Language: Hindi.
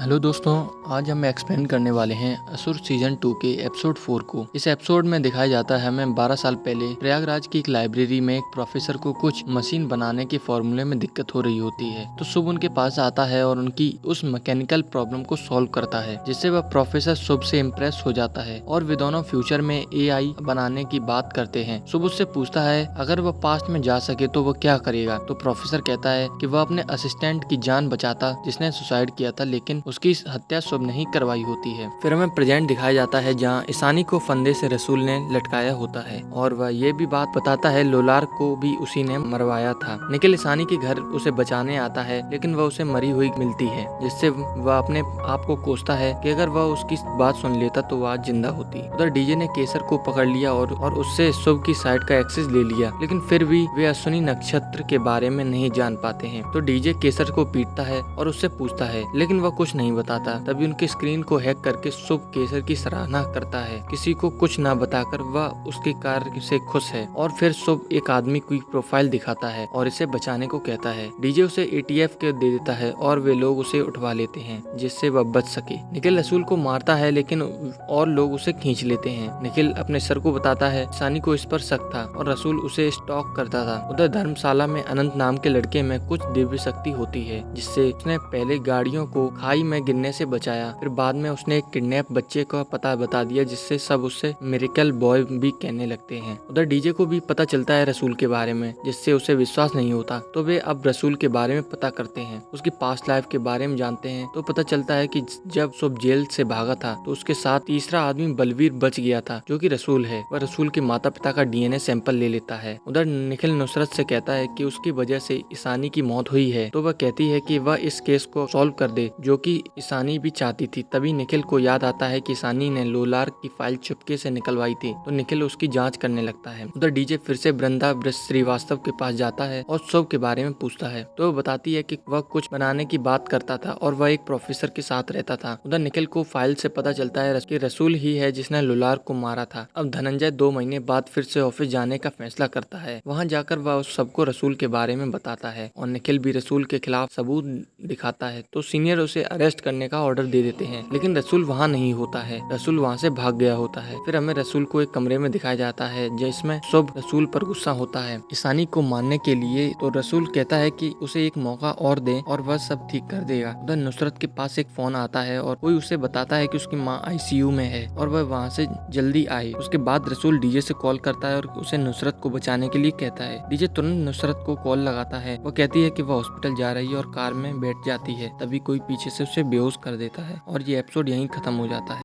हेलो दोस्तों, आज हम एक्सप्लेन करने वाले हैं असुर सीजन 2 के एपिसोड 4 को। इस एपिसोड में दिखाया जाता है हमें 12 साल पहले प्रयागराज की एक लाइब्रेरी में एक प्रोफेसर को कुछ मशीन बनाने के फॉर्मूले में दिक्कत हो रही होती है। तो शुभ उनके पास आता है और उनकी उस मैकेनिकल प्रॉब्लम को सॉल्व करता है, जिससे वह प्रोफेसर शुभ से इम्प्रेस हो जाता है और वे दोनों फ्यूचर में AI बनाने की बात करते हैं। शुभ उससे पूछता है अगर वह पास्ट में जा सके तो वह क्या करेगा। तो प्रोफेसर कहता है कि वह अपने असिस्टेंट की जान बचाता जिसने सुसाइड किया था, लेकिन उसकी हत्या शुभ नहीं करवाई होती है। फिर हमें प्रेजेंट दिखाया जाता है जहाँ ईशानी को फंदे से रसूल ने लटकाया होता है और वह ये भी बात बताता है लोलार को भी उसी ने मरवाया था। निखिल ईशानी के घर उसे बचाने आता है, लेकिन वह उसे मरी हुई मिलती है, जिससे वह अपने आप को कोसता है कि अगर वह उसकी बात सुन लेता तो वह आज जिंदा होती। उधर डीजे ने केसर को पकड़ लिया और उससे शुभ की साइड का एक्सेस ले लिया, लेकिन फिर भी वे अश्विनी नक्षत्र के बारे में नहीं जान पाते हैं। तो डीजे केसर को पीटता है और उससे पूछता है, लेकिन वह कुछ नहीं बताता। तभी उनकी स्क्रीन को हैक करके शुभ केसर की सराहना करता है। किसी को कुछ ना बताकर वह उसके कार्य से खुश है और फिर शुभ एक आदमी की प्रोफाइल दिखाता है और इसे बचाने को कहता है। डीजे उसे ATF के दे देता है और वे लोग उसे उठवा लेते हैं जिससे वह बच सके। निखिल रसूल को मारता है, लेकिन और लोग उसे खींच लेते हैं। निखिल अपने सर को बताता है ईशानी को इस पर शक था और रसूल उसे स्टॉक करता था। उधर धर्मशाला में अनंत नाम के लड़के में कुछ दिव्य शक्ति होती है, जिससे उसने पहले गाड़ियों को खाई में गिरने से बचाया। फिर बाद में उसने एक किडनैप बच्चे का पता बता दिया, जिससे सब उससे मिरेकल बॉय भी कहने लगते हैं। उधर डीजे को भी पता चलता है रसूल के बारे में, जिससे उसे विश्वास नहीं होता। तो वे अब रसूल के बारे में पता करते हैं, उसकी पास्ट लाइफ के बारे में जानते हैं। तो पता चलता है कि जब शुभ जेल से भागा था तो उसके साथ तीसरा आदमी बलवीर बच गया था, जो कि रसूल है। वह रसूल के माता पिता का DNA सैंपल ले लेता है। उधर निखिल नुसरत से कहता है कि उसकी वजह से ईशानी की मौत हुई है। तो वह कहती है कि वह इस केस को सॉल्व कर दे, जो कि ईशानी भी चाहती थी। तभी निखिल को याद आता है कि ईशानी ने लोलार की फाइल चुपके से निकलवाई थी। तो निखिल उसकी जांच करने लगता है। उधर डीजे फिर से वृंदा श्रीवास्तव के पास जाता है और शुभ के बारे में पूछता है। तो वह बताती है कि वह कुछ बनाने की बात करता था और वह एक प्रोफेसर के साथ रहता था। उधर निखिल को फाइल से पता चलता है कि रसूल ही है जिसने लोलार को मारा था। अब धनंजय 2 महीने बाद फिर से ऑफिस जाने का फैसला करता है। वहाँ जाकर वह उस सबको रसूल के बारे में बताता है और निखिल भी रसूल के खिलाफ सबूत दिखाता है। तो सीनियर उसे अरेस्ट करने का ऑर्डर दे देते हैं, लेकिन रसूल वहाँ नहीं होता है। रसूल वहाँ से भाग गया होता है। फिर हमें रसूल को एक कमरे में दिखाया जाता है जिसमें शुभ रसूल पर गुस्सा होता है ईशानी को मारने के लिए। तो रसूल कहता है कि उसे एक मौका और दे और वह सब ठीक कर देगा। उधर नुसरत के पास एक फोन आता है और कोई उसे बताता है कि उसकी माँ ICU में है और वह वहाँ से जल्दी आए। उसके बाद रसूल डीजे से कॉल करता है और उसे नुसरत को बचाने के लिए कहता है। डीजे तुरंत नुसरत को कॉल लगाता है। वह कहती है कि वह हॉस्पिटल जा रही है और कार में बैठ जाती है। तभी कोई पीछे से उसे बेहोश कर देता है और ये एपिसोड यहीं खत्म हो जाता है।